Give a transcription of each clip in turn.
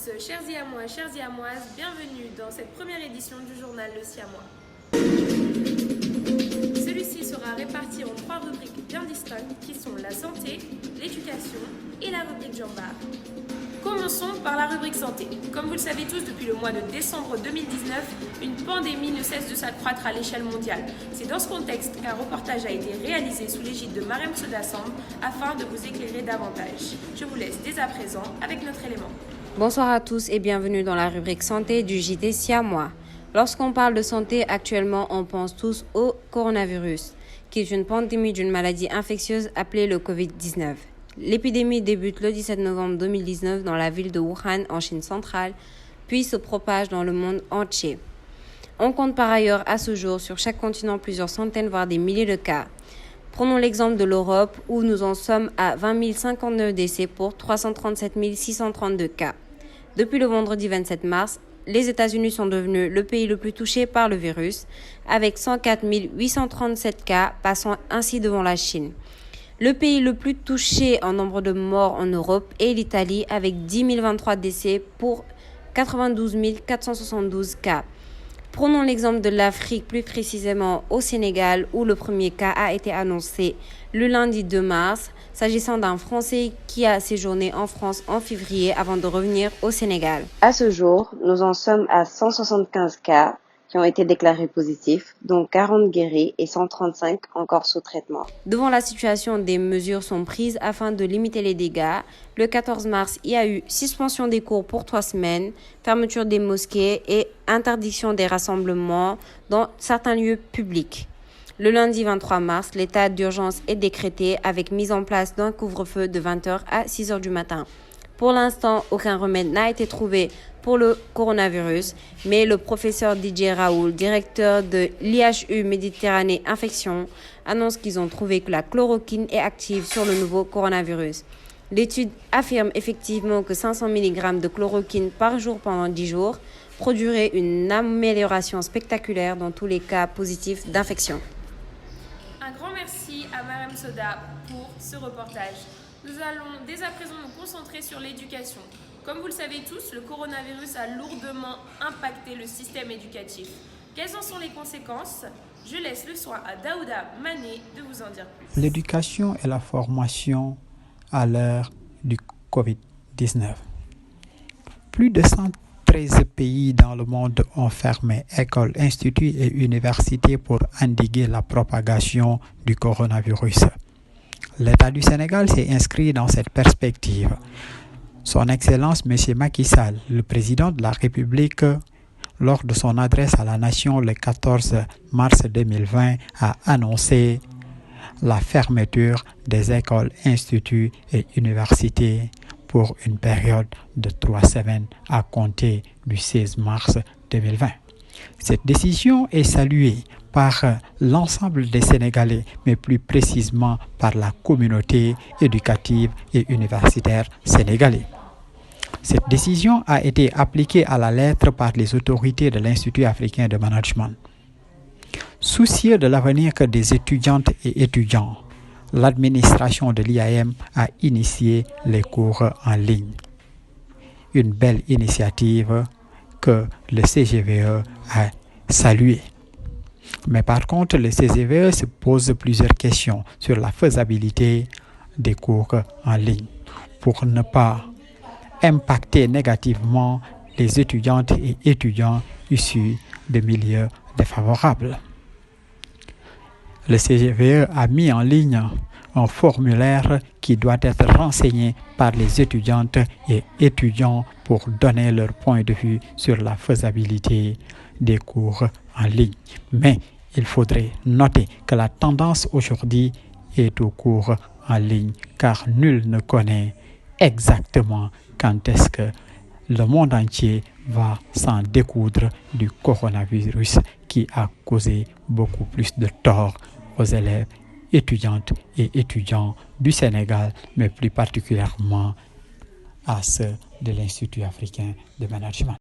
chers Siamois, chères Siamoises, bienvenue dans cette première édition du journal Le Siamois. Celui-ci sera réparti en 3 rubriques bien distinctes qui sont la santé, l'éducation et la rubrique Jambar. Commençons par la rubrique santé. Comme vous le savez tous, depuis le mois de décembre 2019, une pandémie ne cesse de s'accroître à l'échelle mondiale. C'est dans ce contexte qu'un reportage a été réalisé sous l'égide de Marem Soda Samb afin de vous éclairer davantage. Je vous laisse dès à présent avec notre élément. Bonsoir à tous et bienvenue dans la rubrique santé du JT Siamois. Lorsqu'on parle de santé, actuellement, on pense tous au coronavirus, qui est une pandémie d'une maladie infectieuse appelée le Covid-19. L'épidémie débute le 17 novembre 2019 dans la ville de Wuhan, en Chine centrale, puis se propage dans le monde entier. On compte par ailleurs à ce jour sur chaque continent plusieurs centaines, voire des milliers de cas. Prenons l'exemple de l'Europe, où nous en sommes à 20 059 décès pour 337 632 cas. Depuis le vendredi 27 mars, les États-Unis sont devenus le pays le plus touché par le virus, avec 104 837 cas, passant ainsi devant la Chine. Le pays le plus touché en nombre de morts en Europe est l'Italie, avec 10 023 décès pour 92 472 cas. Prenons l'exemple de l'Afrique, plus précisément au Sénégal, où le premier cas a été annoncé le lundi 2 mars, s'agissant d'un Français qui a séjourné en France en février avant de revenir au Sénégal. À ce jour, nous en sommes à 175 cas qui ont été déclarés positifs, dont 40 guéris et 135 encore sous traitement. Devant la situation, des mesures sont prises afin de limiter les dégâts. Le 14 mars, il y a eu suspension des cours pour 3 semaines, fermeture des mosquées et interdiction des rassemblements dans certains lieux publics. Le lundi 23 mars, l'état d'urgence est décrété avec mise en place d'un couvre-feu de 20h à 6h du matin. Pour l'instant, aucun remède n'a été trouvé pour le coronavirus, mais le professeur Didier Raoul, directeur de l'IHU Méditerranée Infection, annonce qu'ils ont trouvé que la chloroquine est active sur le nouveau coronavirus. L'étude affirme effectivement que 500 mg de chloroquine par jour pendant 10 jours produirait une amélioration spectaculaire dans tous les cas positifs d'infection. Un grand merci à Marem Soda pour ce reportage. Nous allons dès à présent nous concentrer sur l'éducation. Comme vous le savez tous, le coronavirus a lourdement impacté le système éducatif. Quelles en sont les conséquences ? Je laisse le soin à Daouda Mané de vous en dire plus. L'éducation et la formation à l'heure du Covid-19. Plus de 113 pays dans le monde ont fermé écoles, instituts et universités pour endiguer la propagation du coronavirus. L'État du Sénégal s'est inscrit dans cette perspective. Son Excellence M. Macky Sall, le président de la République, lors de son adresse à la nation le 14 mars 2020, a annoncé la fermeture des écoles, instituts et universités pour une période de 3 semaines à compter du 16 mars 2020. Cette décision est saluée par l'ensemble des Sénégalais, mais plus précisément par la communauté éducative et universitaire sénégalaise. Cette décision a été appliquée à la lettre par les autorités de l'Institut africain de management. Soucieux de l'avenir des étudiantes et étudiants, l'administration de l'IAM a initié les cours en ligne. Une belle initiative que le CGVE a saluée. Mais par contre, le CGVE se pose plusieurs questions sur la faisabilité des cours en ligne pour ne pas impacter négativement les étudiantes et étudiants issus de milieux défavorables. Le CGVE a mis en ligne un formulaire qui doit être renseigné par les étudiantes et étudiants pour donner leur point de vue sur la faisabilité des cours en ligne. Mais il faudrait noter que la tendance aujourd'hui est au cours en ligne, car nul ne connaît exactement quand est-ce que le monde entier va s'en découdre du coronavirus qui a causé beaucoup plus de tort aux élèves, étudiantes et étudiants du Sénégal, mais plus particulièrement à ceux de l'Institut africain de management.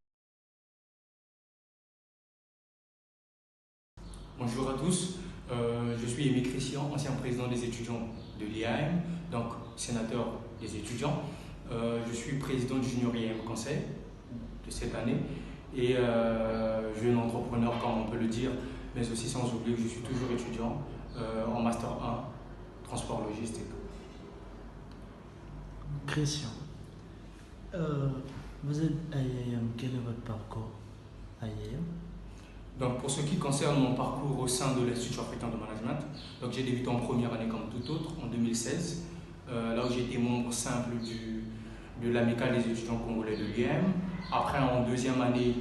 Bonjour à tous, je suis Aimé Christian, ancien président des étudiants de l'IAM, donc sénateur des étudiants. Je suis président du Junior IAM Conseil de cette année. Et jeune entrepreneur, comme on peut le dire, mais aussi sans oublier que je suis toujours étudiant en Master 1, transport logistique. Christian, vous êtes à IAM, quel est votre parcours à IAM? Donc pour ce qui concerne mon parcours au sein de l'Institut africain de management, donc j'ai débuté en première année comme tout autre, en 2016, là où j'ai été membre simple de l'amicale des étudiants congolais de l'IAM. Après, en deuxième année,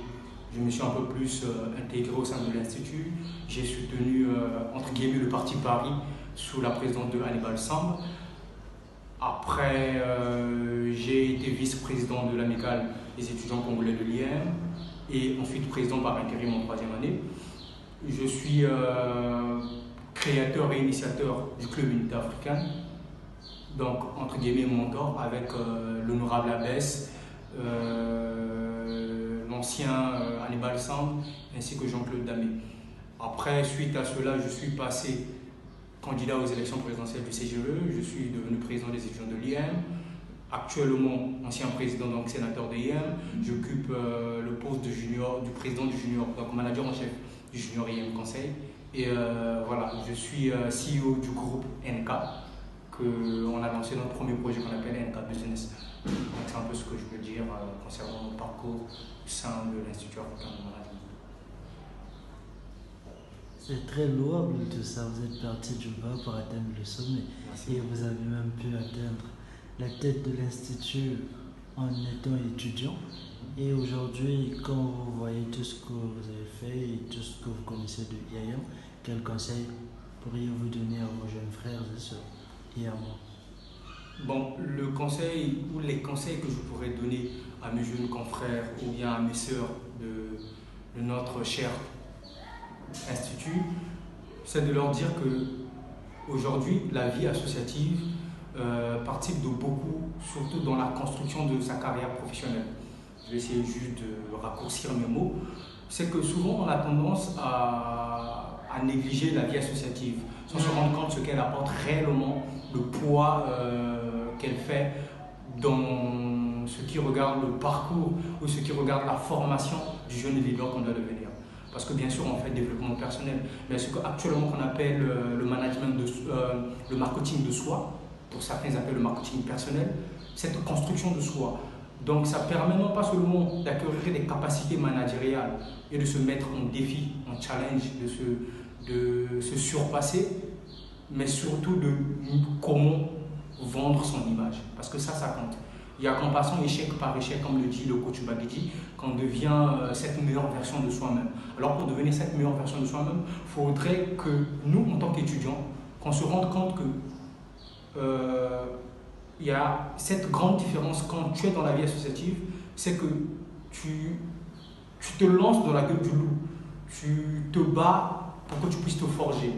je me suis un peu plus intégré au sein de l'Institut. J'ai soutenu, entre guillemets, le parti Paris sous la présidence de Hannibal Samb. Après, j'ai été vice-président de l'amicale des étudiants congolais de l'IAM et ensuite président par intérim en troisième année. Je suis créateur et initiateur du club unité africaine, donc entre guillemets mentor avec l'honorable Abbesse, l'ancien Hannibal Samb ainsi que Jean-Claude Damé. Après, suite à cela, je suis passé candidat aux élections présidentielles du CGE, je suis devenu président des étudiants de l'IAM. Actuellement, ancien président, donc sénateur de l'IAM, j'occupe le poste de junior, du président du junior, donc manager en chef du junior IAM Conseil. Et voilà, je suis CEO du groupe NK, qu'on a lancé notre premier projet qu'on appelle NK Business. Donc c'est un peu ce que je peux dire concernant mon parcours au sein de l'Institut africain de management. C'est très louable tout ça, vous êtes parti du bas pour atteindre le sommet. Merci. Et vous avez même pu atteindre la tête de l'Institut en étant étudiant. Et aujourd'hui, quand vous voyez tout ce que vous avez fait et tout ce que vous connaissez de IAM, quel conseil pourriez-vous donner à vos jeunes frères et sœurs et à moi? Bon, le conseil ou les conseils que je pourrais donner à mes jeunes confrères ou bien à mes sœurs de notre cher institut, c'est de leur dire que aujourd'hui la vie associative participe de beaucoup, surtout dans la construction de sa carrière professionnelle. Je vais essayer juste de raccourcir mes mots. C'est que souvent on a tendance à négliger la vie associative sans se rendre compte de ce qu'elle apporte réellement, le poids qu'elle fait dans ce qui regarde le parcours ou ce qui regarde la formation du jeune leader qu'on doit devenir. Parce que bien sûr on fait le développement personnel, mais ce qu'actuellement qu'on appelle le marketing de soi, pour certains ils appellent le marketing personnel, cette construction de soi. Donc ça permet non pas seulement d'acquérir des capacités managériales et de se mettre en défi, en challenge, de se surpasser, mais surtout de comment vendre son image. Parce que ça compte. Il y a qu'en passant échec par échec, comme le dit le coach Bagidi, qu'on devient cette meilleure version de soi-même. Alors pour devenir cette meilleure version de soi-même, il faudrait que nous, en tant qu'étudiants, qu'on se rende compte que il y a cette grande différence quand tu es dans la vie associative, c'est que tu te lances dans la gueule du loup, tu te bats pour que tu puisses te forger.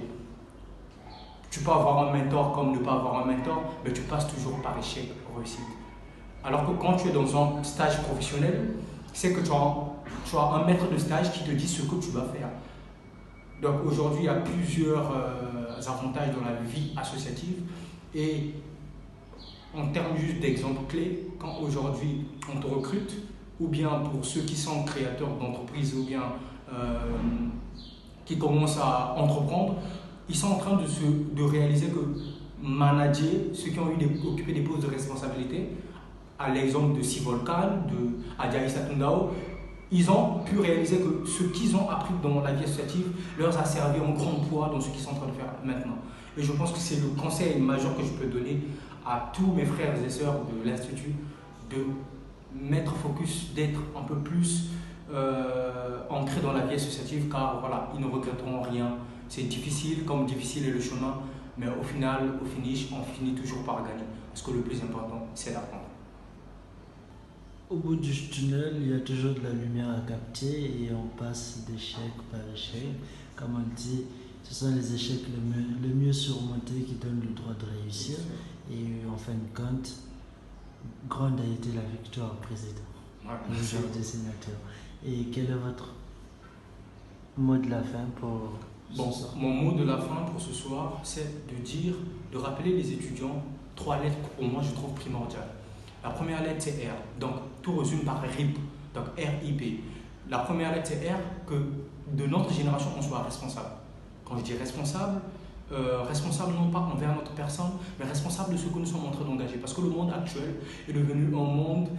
Tu peux avoir un mentor comme ne pas avoir un mentor, mais tu passes toujours par échec, réussite. Alors que quand tu es dans un stage professionnel, c'est que tu as un maître de stage qui te dit ce que tu vas faire. Donc aujourd'hui, il y a plusieurs avantages dans la vie associative. Et en termes juste d'exemple clé, quand aujourd'hui on te recrute, ou bien pour ceux qui sont créateurs d'entreprises, ou bien qui commencent à entreprendre, ils sont en train de réaliser que manager, ceux qui ont occupé des postes de responsabilité, à l'exemple de Sivolkan, de Adjaï Satundao, ils ont pu réaliser que ce qu'ils ont appris dans la vie associative leur a servi en grand poids dans ce qu'ils sont en train de faire maintenant. Et je pense que c'est le conseil majeur que je peux donner à tous mes frères et sœurs de l'Institut, de mettre focus, d'être un peu plus ancrés dans la vie associative, car voilà, ils ne regretteront rien. C'est difficile, comme difficile est le chemin, mais au final, au finish, on finit toujours par gagner. Parce que le plus important, c'est d'apprendre. Au bout du tunnel, il y a toujours de la lumière à capter et on passe d'échec par échec. Comme on dit, ce sont les échecs les mieux surmontés qui donnent le droit de réussir. Et en fin de compte, grande a été la victoire, président. Le jour des sénateurs. Et quel est votre mot de la fin pour ce soir? Mon mot de la fin pour ce soir, c'est de rappeler les étudiants 3 lettres que pour moi je trouve primordiales. La première lettre c'est R, donc tout résume par RIP Donc RIP. La première lettre c'est R, que de notre génération on soit responsable. Quand je dis responsable, responsable non pas envers notre personne, mais responsable de ce que nous sommes en train d'engager. Parce que le monde actuel est devenu un monde,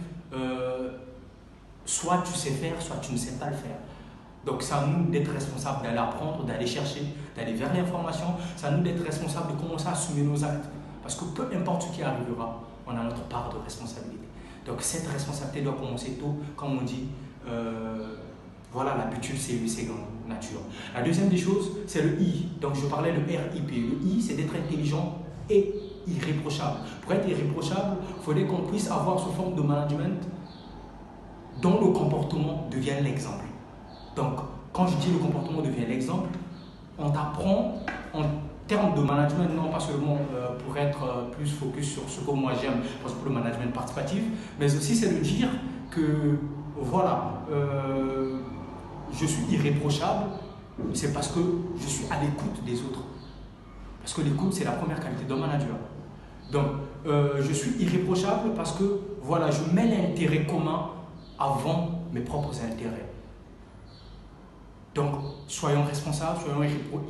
soit tu sais faire, soit tu ne sais pas le faire. Donc c'est à nous d'être responsables, d'aller apprendre, d'aller chercher, d'aller vers l'information. C'est à nous d'être responsables, de commencer à assumer nos actes. Parce que peu importe ce qui arrivera, on a notre part de responsabilité. Donc cette responsabilité doit commencer tôt, comme on dit. Voilà, l'habitude, c'est grande nature. La deuxième des choses, c'est le I. Donc, je parlais de RIP. Le I, c'est d'être intelligent et irréprochable. Pour être irréprochable, il faudrait qu'on puisse avoir sous forme de management dont le comportement devient l'exemple. Donc, quand je dis le comportement devient l'exemple, on t'apprend en termes de management, non pas seulement pour être plus focus sur ce que moi j'aime, parce que le management participatif, mais aussi c'est de dire que, voilà, je suis irréprochable, c'est parce que je suis à l'écoute des autres. Parce que l'écoute, c'est la première qualité d'un manager. Donc, je suis irréprochable parce que, voilà, je mets l'intérêt commun avant mes propres intérêts. Donc, soyons responsables, soyons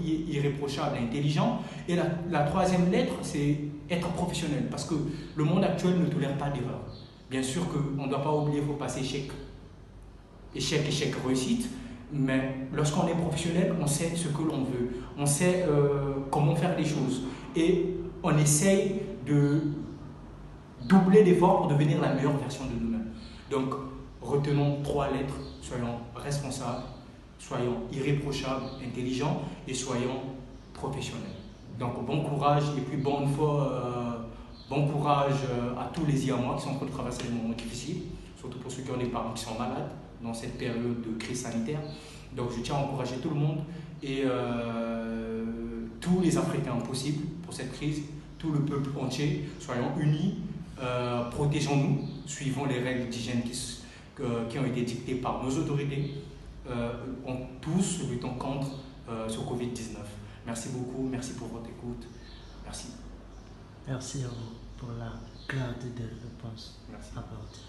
irréprochables et intelligents. Et la troisième lettre, c'est être professionnel. Parce que le monde actuel ne tolère pas d'erreur. Bien sûr qu'on ne doit pas oublier, il faut passer échec, réussite. Mais lorsqu'on est professionnel, on sait ce que l'on veut. On sait comment faire les choses. Et on essaye de doubler d'efforts pour devenir la meilleure version de nous-mêmes. Donc, retenons 3 lettres. Soyons responsables, soyons irréprochables, intelligents et soyons professionnels. Donc, bon courage et puis bon courage à tous les IAMOis qui sont en train de traverser des moments difficiles, surtout pour ceux qui ont des parents qui sont malades dans cette période de crise sanitaire. Donc, je tiens à encourager tout le monde et tous les Africains possibles pour cette crise, tout le peuple entier, soyons unis, protégeons-nous, suivons les règles d'hygiène qui ont été dictées par nos autorités. Tous luttons contre ce Covid-19. Merci beaucoup, merci pour votre écoute. Merci. Merci à vous pour la clarté des réponses apportées.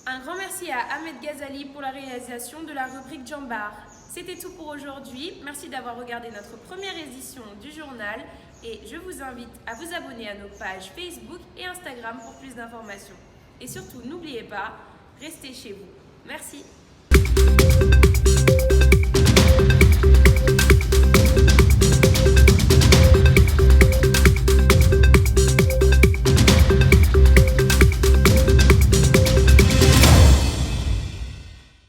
Un grand merci à Ahmed Ghazali pour la réalisation de la rubrique Jambar. C'était tout pour aujourd'hui. Merci d'avoir regardé notre première édition du journal et je vous invite à vous abonner à nos pages Facebook et Instagram pour plus d'informations. Et surtout, n'oubliez pas, restez chez vous. Merci.